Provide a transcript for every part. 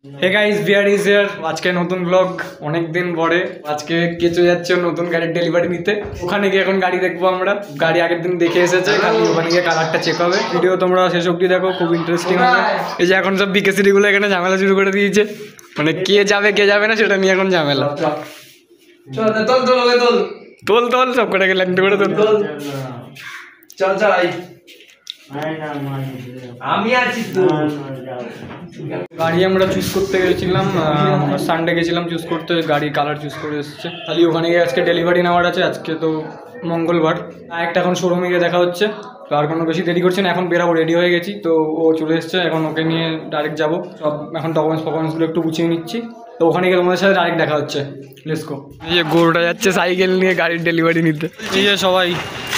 Hey guys, Bear is here. আজকে নতুন blog, অনেক দিন পরে। আজকে কেচো যাচ্ছে নতুন গাড়ির ডেলিভারি নিতে। ওখানে গিয়ে এখন গাড়ি দেখবো আমরা। গাড়ি আগের দিন দেখে এসেছে, খালি ওখানে গিয়ে কালারটা চেক হবে। ভিডিও তোমরা শেষ অবধি দেখো, খুব ইন্টারেস্টিং হবে। এই যে এখন সব বিকেসিডি গুলো এখানে ঝামেলা শুরু করে দিয়েছে, মানে কে যাবে কে যাবে না সেটা নিয়ে এখন ঝামেলা। তোল তোল সব করে গেলে করে তোল। চল চল আমি আছি তো। গাড়ি আমরা চুজ করতে গেছিলাম, সানডে গেছিলাম চুজ করতে, গাড়ি কালার চুজ করে এসেছে। খালি ওখানে গিয়ে আজকে ডেলিভারি নেওয়ার আছে। আজকে তো মঙ্গলবার, একটা এখন শোরুমে গিয়ে দেখা হচ্ছে। তো আর কোনো বেশি দেরি করছি না, এখন বেরাবো, রেডি হয়ে গেছি। তো ও চলে এসছে, এখন ওকে নিয়ে ডাইরেক্ট যাবো। সব এখন ডকুমেন্টসগুলো একটু গুছিয়ে নিচ্ছি। তো ওখানে গিয়ে তোমাদের সাথে ডাইরেক্ট দেখা হচ্ছে। Let's go. এই যে গরুটা যাচ্ছে সাইকেল নিয়ে গাড়ির ডেলিভারি নিতে। এই যে সবাই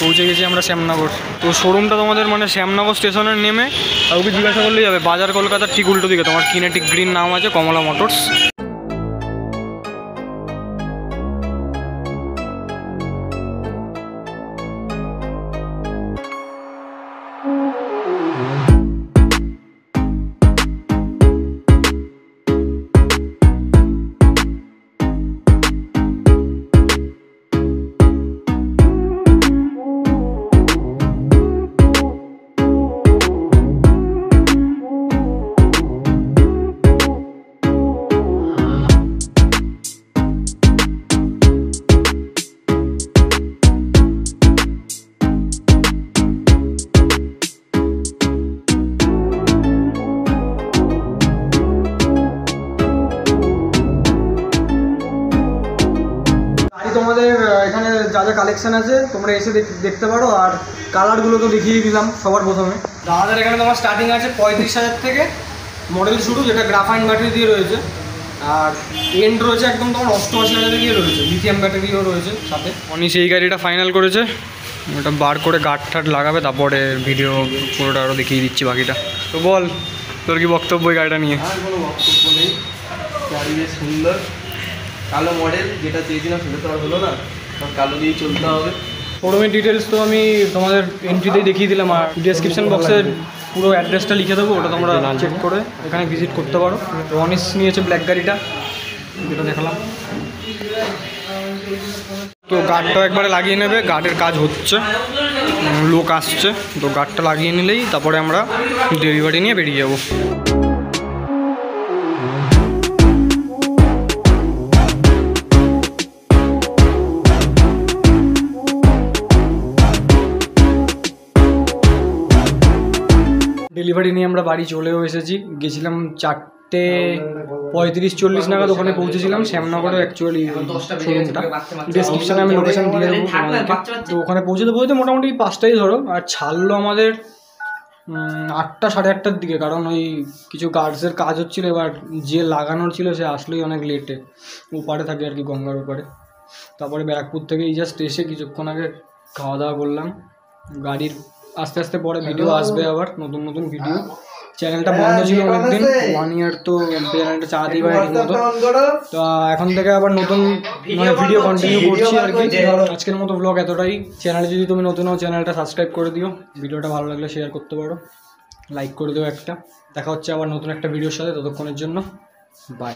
পৌঁছে গেছি আমরা শ্যামনগর। তো শোরুমটা তোমাদের মানে শ্যামনগর স্টেশনের নেমে আর ওকে জিজ্ঞাসা করলেই যাবে, বাজার কলকাতার ঠিক উল্টো দিকে তোমার কিনেটিক গ্রিন নাম আছে, কমলা মোটরস। তোমাদের এখানে যা যা কালেকশন আছে তোমরা এসে দেখতে পারো। আর কালারগুলো তো দেখিয়ে দিলাম সবার প্রথমে। আমাদের এখানে তোমার স্টার্টিং আছে 35,000 থেকে মডেল শুরু, যেটা গ্রাফাইন ব্যাটারি দিয়ে রয়েছে। আর এন্ড রয়েছে একদম তোমার 88,000 দিয়ে রয়েছে, লিথিয়াম ব্যাটারিও রয়েছে সাথে। অনিশ এই গাড়িটা ফাইনাল করেছে, ওটা বার করে গার্ড ঠাট লাগাবে, তারপরে ভিডিও পুরোটা আরও দেখিয়ে দিচ্ছি বাকিটা। তো বল তোর কি বক্তব্য এই গাড়িটা নিয়ে? আর কোনো বক্তব্য নেই, গাড়ি বেশ সুন্দর। কালো মডেল, যেটা চেয়েছিলাম সেটা তো আর হলো না, কালো দিয়েই চলতে হবে। শোরুমের ডিটেলস তো আমি তোমাদের এন্ট্রিতেই দেখিয়ে দিলাম, আর ডেসক্রিপশন বক্সে পুরো অ্যাড্রেসটা লিখে দেবো, ওটা তোমরা চেক করে এখানে ভিজিট করতে পারো। রনিস নিয়েছে ব্ল্যাক গাড়িটা, যেটা দেখালাম। তো গার্ডটাও একবারে লাগিয়ে নেবে, গার্ডের কাজ হচ্ছে, লোক আসছে। তো গার্ডটা লাগিয়ে নিলেই তারপরে আমরা ডেলিভারি নিয়ে বেরিয়ে যাবো। ডেলিভারি নিয়ে আমরা বাড়ি চলেও এসেছি। গেছিলাম 4:35-40 নাগাদ, ওখানে পৌঁছেছিলাম শ্যামনগরের অ্যাকচুয়ালি শোরুমটা। ডেসক্রিপশানে আমি লোকেশন দিয়ে দেবো তোমাদেরকে। তো ওখানে পৌঁছতে মোটামুটি 5টাই ধরো, আর ছাড়লো আমাদের 8টা 8:30টার দিকে, কারণ ওই কিছু গার্ডসের কাজ হচ্ছিলো। এবার যে লাগানোর ছিল সে আসলেই অনেক লেটে, ওপারে থাকে আর কি, গঙ্গার ওপারে। তারপরে ব্যারাকপুর থেকে এই জাস্ট এসে কিছুক্ষণ আগে খাওয়া দাওয়া করলাম। গাড়ির আস্তে আস্তে পরে ভিডিও আসবে, আবার নতুন নতুন ভিডিও। চ্যানেলটা বন্ধ ছিল অনেকদিন, 1 ইয়ার, তো চ্যানেলটা চালাতেই পারে ঠিক মতো। তো এখন থেকে আবার নতুন মানে ভিডিও কন্টিনিউ করছি আর কি। আজকের মতো ব্লগ এতটাই। চ্যানেলে যদি তুমি নতুন হও, চ্যানেলটা সাবস্ক্রাইব করে দিও। ভিডিওটা ভালো লাগলে শেয়ার করতে পারো, লাইক করে দিও একটা। দেখা হচ্ছে আবার নতুন একটা ভিডিওর সাথে, ততক্ষণের জন্য বাই।